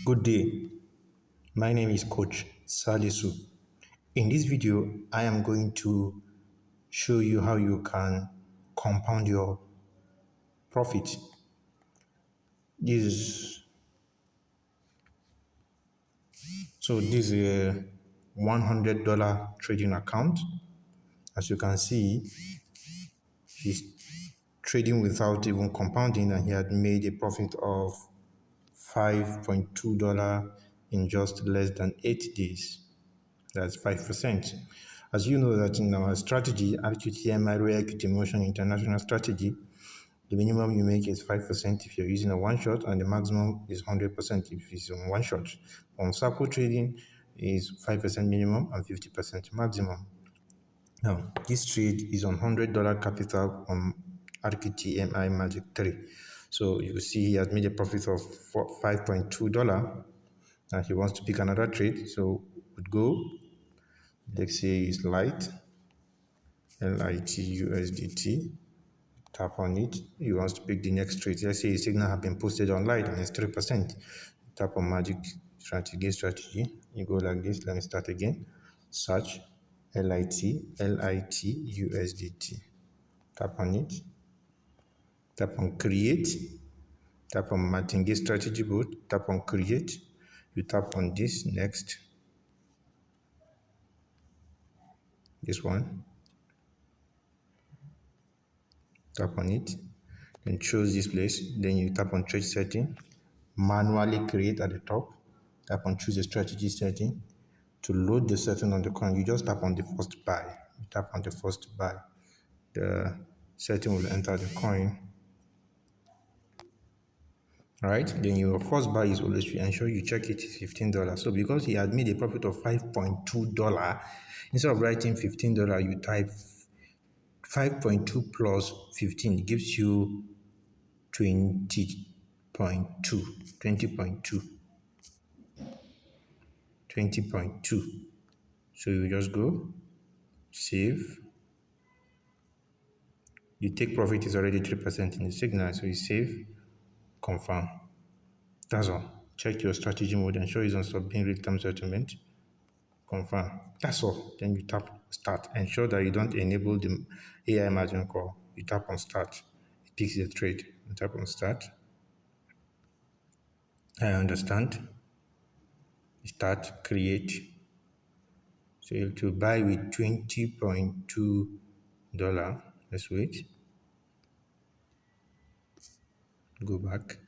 Good day, my name is Coach Salisu. In this video, I am going to show you how you can compound your profit. This is a $100 trading account. As you can see, he's trading without even compounding, and he had made a profit of $5.2 in just less than 8 days. That's 5%. As you know that in our strategy, Rqtmi, Rqtmi Motion International Strategy, the minimum you make is 5% if you're using a one shot, and the maximum is 100% if it's on one shot. On circle trading is 5% minimum and 50% maximum. Now, this trade is on $100 capital on Rqtmi Magic 3. So you see he has made a profit of $5.2 and he wants to pick another trade. So would go, let's say it's light, LIT tap on it. He wants to pick the next trade. Let's say a signal has been posted on light and it's 3%. Tap on magic strategy. You go like this. Let me start again. Search LIT. Tap on it. Tap on create. Tap on martingale strategy board. Tap on create. You tap on this next. This one. Tap on it. Then choose this place. Then you tap on trade setting. Manually create at the top. Tap on choose a strategy setting. To load the setting on the coin, you just tap on the first buy. You tap on the first buy. The setting will enter the coin. Alright, then your first buy is always to ensure you check it is $15. So because he had made a profit of $5.2, instead of writing $15, you type 5.2 plus 15. It gives you 20.2. 20.2. So you just go, save. The take profit is already 3% in the signal, so you save, confirm. That's all. Check your strategy mode, ensure it's on submitting real-time settlement. Confirm. That's all. Then you tap start. Ensure that you don't enable the AI margin call. You tap on start. It picks the trade. You tap on start. I understand. Start, create. So you have to buy with $20.2. Let's wait. Go back.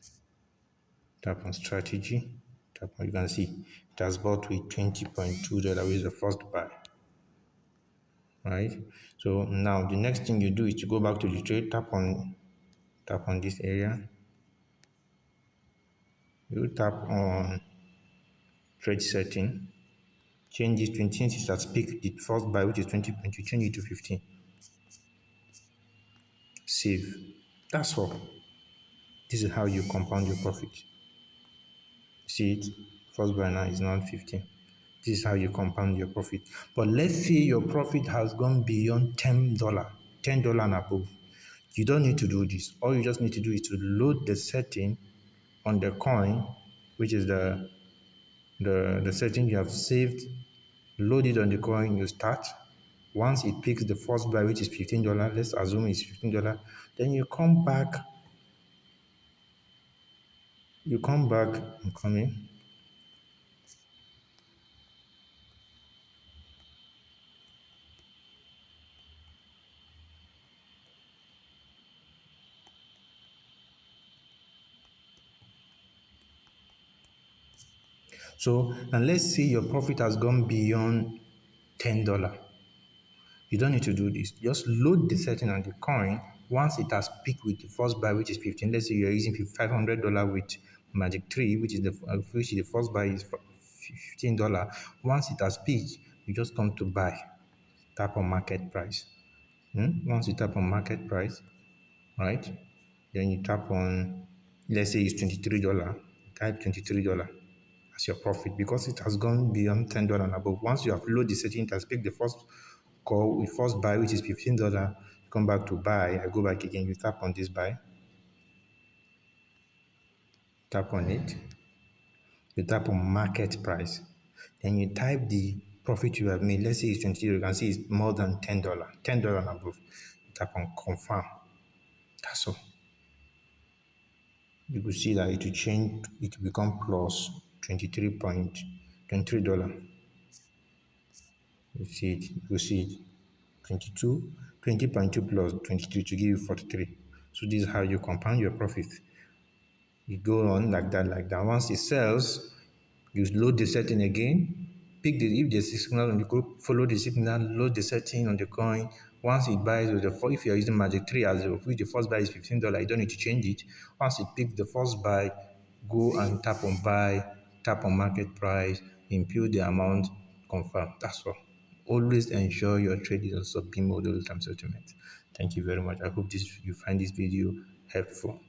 Tap on strategy. Tap on, you can see it has bought with $20.2, which is the first buy. Right? So now the next thing you do is to go back to the trade, tap on this area. You tap on trade setting, change this 20 since it has picked the first buy, which is 20.2, change it to 15. Save. That's all. This is how you compound your profit. See it? First buy now is now 15. This is how you compound your profit. But let's say your profit has gone beyond $10 and above. You don't need to do this. All you just need to do is to load the setting on the coin, which is the setting you have saved. Load it on the coin, you start. Once it picks the first buy, which is $15, let's assume it's $15, then you come back. I'm coming. So, and let's say your profit has gone beyond $10. You don't need to do this. Just load the setting on the coin. Once it has picked with the first buy, which is 15, let's say you're using $500 with Magic 3, which is the first buy is $15. Once it has picked, you just come to buy. Tap on market price. Once you tap on market price, right? Then you tap on, let's say it's $23. Type $23 as your profit because it has gone beyond $10 and above. Once you have loaded the setting, it has picked the first call, the first buy, which is $15. Come back to buy. I go back again. You tap on this buy. Tap on it. You tap on market price. Then you type the profit you have made. Let's say it's 20, you can see it's more than $10, $10 and above. You tap on confirm. That's all. You will see that it will change, it will become plus $23.23. You see it, you see it. 22, 20.2 plus 23 to give you 43. So this is how you compound your profit. You go on like that, like that. Once it sells, you load the setting again. Pick the if the signal on the group, follow the signal, load the setting on the coin. Once it buys with the if you're using Magic 3 as of which the first buy is $15, you don't need to change it. Once it picks the first buy, go and tap on buy, tap on market price, input the amount, confirm. That's all. Always ensure your trade is on sub mode all time settlement. Thank you very much. I hope this you find this video helpful.